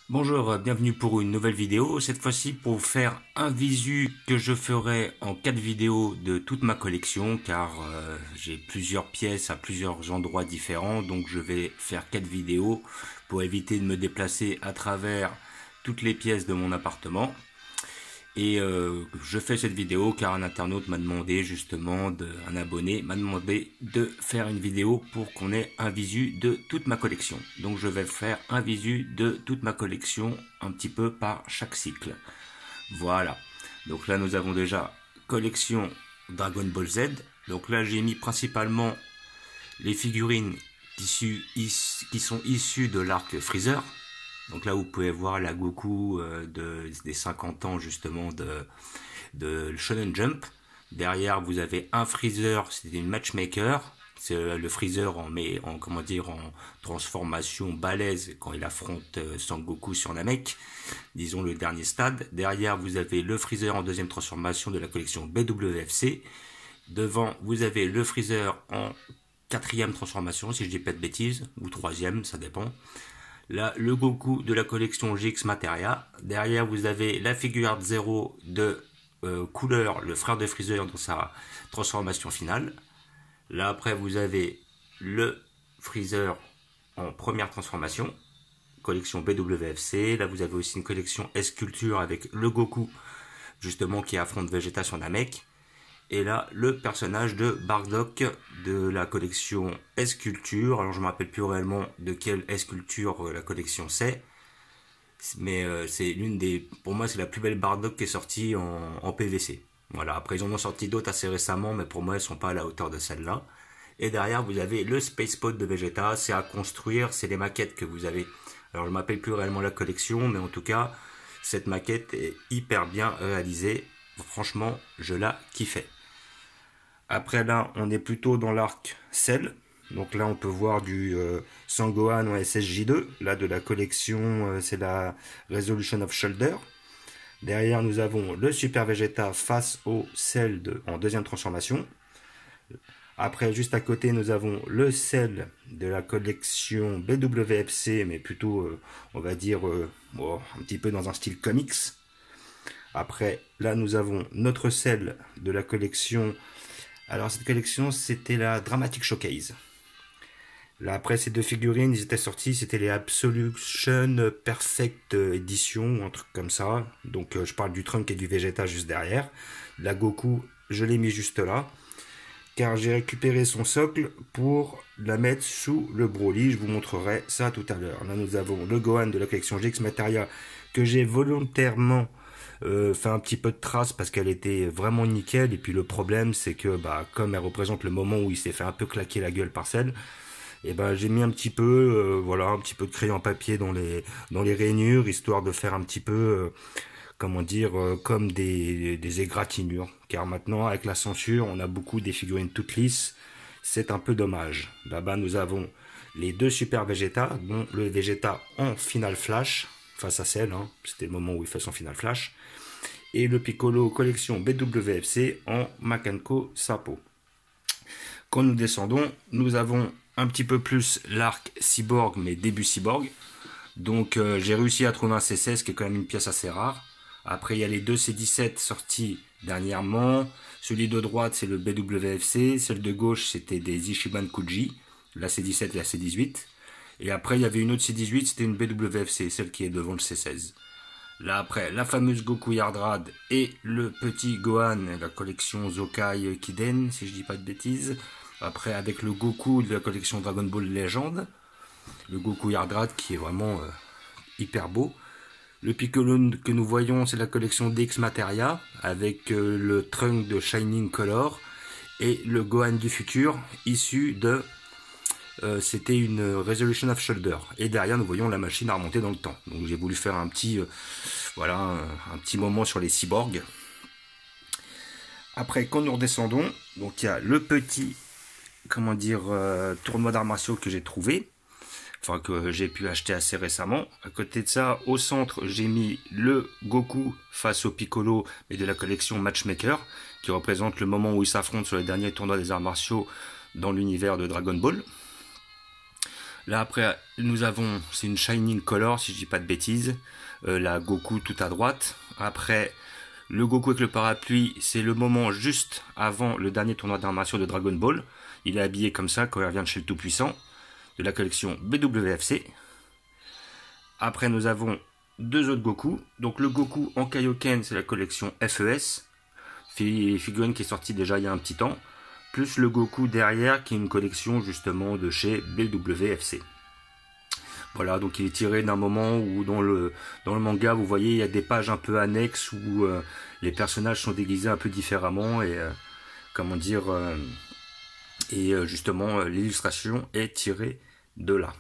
Bonjour, bienvenue pour une nouvelle vidéo, cette fois-ci pour faire un visu que je ferai en 4 vidéos de toute ma collection car j'ai plusieurs pièces à plusieurs endroits différents, donc je vais faire 4 vidéos pour éviter de me déplacer à travers toutes les pièces de mon appartement. Et je fais cette vidéo car un internaute m'a demandé justement, un abonné m'a demandé de faire une vidéo pour qu'on ait un visu de toute ma collection. Donc je vais faire un visu de toute ma collection un petit peu par chaque cycle. Voilà. Donc là nous avons déjà collection Dragon Ball Z. Donc là j'ai mis principalement les figurines qui sont issues de l'arc Freezer. Donc là, vous pouvez voir la Goku des 50 ans justement de Shonen Jump. Derrière, vous avez un Freezer, c'était une Matchmaker. C'est le Freezer en transformation balèze quand il affronte Sangoku sur Namek, disons le dernier stade. Derrière, vous avez le Freezer en deuxième transformation de la collection BWFC. Devant, vous avez le Freezer en quatrième transformation, si je dis pas de bêtises, ou troisième, ça dépend. Là, le Goku de la collection GX Materia. Derrière, vous avez la figure 0 de couleur, le frère de Freezer dans sa transformation finale. Là, après, vous avez le Freezer en première transformation, collection BWFC. Là, vous avez aussi une collection S-Culture avec le Goku, justement, qui affronte Vegeta sur Namek. Et là, le personnage de Bardock de la collection S-Culture. Alors, je ne me rappelle plus réellement de quelle S-Culture la collection c'est. Mais c'est l'une des... Pour moi, c'est la plus belle Bardock qui est sortie en PVC. Voilà, après, ils en ont sorti d'autres assez récemment, mais pour moi, elles ne sont pas à la hauteur de celle-là. Et derrière, vous avez le Space Pod de Vegeta. C'est à construire, c'est les maquettes que vous avez. Alors, je ne me rappelle plus réellement la collection, mais en tout cas, cette maquette est hyper bien réalisée. Franchement, je la kiffais. Après là, on est plutôt dans l'arc Cell. Donc là, on peut voir du Sangohan en SSJ2. Là, de la collection, c'est la Resolution of Shoulder. Derrière, nous avons le Super Vegeta face au Cell en deuxième transformation. Après, juste à côté, nous avons le Cell de la collection BWFC, mais plutôt, on va dire, un petit peu dans un style comics. Après, là, nous avons notre Cell de la collection... Alors cette collection, c'était la Dramatic Showcase. Là, après ces deux figurines, ils étaient sortis, c'était les Absolution Perfect Edition, ou un truc comme ça. Donc je parle du Trunk et du Vegeta juste derrière. La Goku, je l'ai mis juste là. Car j'ai récupéré son socle pour la mettre sous le Broly. Je vous montrerai ça tout à l'heure. Là, nous avons le Gohan de la collection GX Materia que j'ai volontairement... fait un petit peu de traces parce qu'elle était vraiment nickel. Et puis le problème, c'est que comme elle représente le moment où il s'est fait un peu claquer la gueule par Cell, et j'ai mis un petit peu un petit peu de crayon papier dans les rainures, histoire de faire un petit peu comme des égratignures, car maintenant avec la censure on a beaucoup des figurines toutes lisses. C'est un peu dommage. Là-bas nous avons les deux Super Vegeta, dont le Vegeta en Final Flash face à Cell, c'était le moment où il fait son Final Flash, et le Piccolo collection BWFC en Makanko Sapo. Quand nous descendons, nous avons un petit peu plus l'arc Cyborg, mais début Cyborg. Donc j'ai réussi à trouver un C16 qui est quand même une pièce assez rare. Après il y a les deux C17 sortis dernièrement. Celui de droite c'est le BWFC, celle de gauche c'était des Ichiban Kuji, la C17 et la C18. Et après, il y avait une autre C18, c'était une BWFC, celle qui est devant le C16. Là, après, la fameuse Goku Yardrad et le petit Gohan, la collection Zokai Kiden, si je dis pas de bêtises. Après, avec le Goku de la collection Dragon Ball Legend. Le Goku Yardrad qui est vraiment hyper beau. Le Piccolo que nous voyons, c'est la collection DX Materia, avec le Trunk de Shining Color. Et le Gohan du futur, issu de... c'était une Resolution of Shoulder. Et derrière, nous voyons la machine à remonter dans le temps. Donc j'ai voulu faire un petit, un petit moment sur les cyborgs. Après, quand nous redescendons, donc il y a le petit, tournoi d'arts martiaux que j'ai trouvé. Enfin, que j'ai pu acheter assez récemment. À côté de ça, au centre, j'ai mis le Goku face au Piccolo, mais de la collection Matchmaker, qui représente le moment où ils s'affrontent sur les derniers tournois des arts martiaux dans l'univers de Dragon Ball. Là après, nous avons, c'est une Shining Color si je dis pas de bêtises, la Goku tout à droite. Après, le Goku avec le parapluie, c'est le moment juste avant le dernier tournoi d'armation de Dragon Ball. Il est habillé comme ça quand il revient de chez le Tout-Puissant, de la collection BWFC. Après, nous avons deux autres Goku. Donc le Goku en Kaioken, c'est la collection FES, figurine qui est sortie déjà il y a un petit temps. Plus le Goku derrière, qui est une collection justement de chez BWFC. Voilà, donc il est tiré d'un moment où dans le manga, vous voyez, il y a des pages un peu annexes où les personnages sont déguisés un peu différemment et comment dire, justement l'illustration est tirée de là.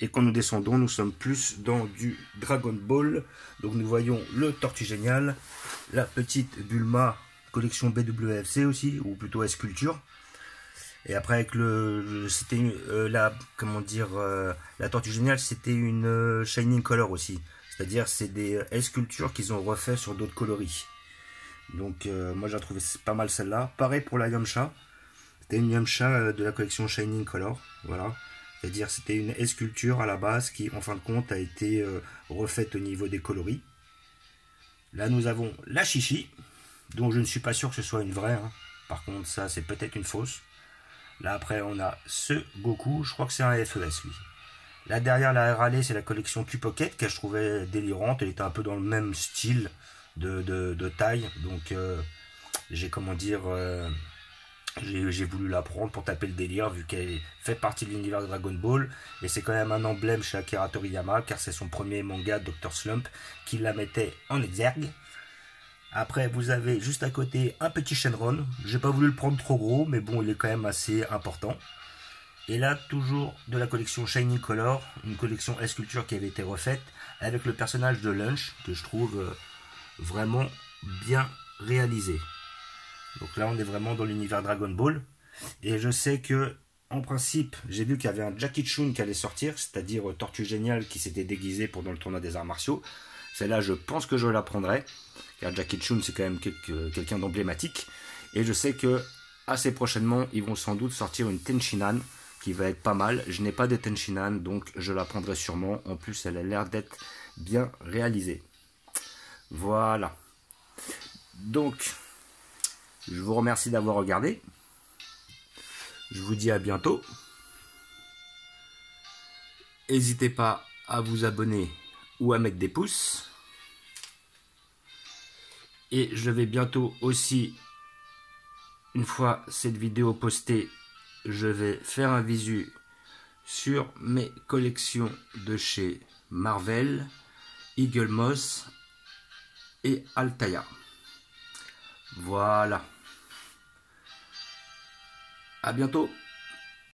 Et quand nous descendons, nous sommes plus dans du Dragon Ball. Donc nous voyons le Tortue Génial, la petite Bulma collection BWFC aussi, ou plutôt S-Culture. Et après avec c'était la Tortue Géniale, c'était une Shining Color aussi. C'est-à-dire c'est des S-Culture qu'ils ont refait sur d'autres coloris. Donc moi j'ai trouvé pas mal celle-là. Pareil pour la Yamcha. C'était une Yamcha de la collection Shining Color. Voilà. C'est-à-dire c'était une S-Culture à la base qui en fin de compte a été refaite au niveau des coloris. Là nous avons la Chichi, dont je ne suis pas sûr que ce soit une vraie. Hein. Par contre ça c'est peut-être une fausse. Là après on a ce Goku, je crois que c'est un FES lui. Là derrière la RALE c'est la collection Q-Pocket que je trouvais délirante. Elle était un peu dans le même style de taille. Donc j'ai j'ai voulu la prendre pour taper le délire vu qu'elle fait partie de l'univers de Dragon Ball et c'est quand même un emblème chez Akira Toriyama car c'est son premier manga Dr Slump qui la mettait en exergue. Après vous avez juste à côté un petit Shenron, j'ai pas voulu le prendre trop gros mais bon il est quand même assez important. Et là toujours de la collection Shining Color, une collection S-Culture qui avait été refaite avec le personnage de Lunch que je trouve vraiment bien réalisé. Donc là on est vraiment dans l'univers Dragon Ball. Et je sais que en principe j'ai vu qu'il y avait un Jackie Chun qui allait sortir, c'est-à-dire Tortue Géniale qui s'était déguisé pendant le tournoi des arts martiaux. Celle-là je pense que je la prendrai, car Jackie Chun c'est quand même quelqu'un d'emblématique. Et je sais que assez prochainement ils vont sans doute sortir une Tenshinhan qui va être pas mal. Je n'ai pas de Tenshinhan donc je la prendrai sûrement. En plus elle a l'air d'être bien réalisée. Voilà. Donc je vous remercie d'avoir regardé. Je vous dis à bientôt. N'hésitez pas à vous abonner ou à mettre des pouces. Et je vais bientôt aussi, une fois cette vidéo postée, je vais faire un visu sur mes collections de chez Marvel, Eagle Moss et Altaïa. Voilà. À bientôt.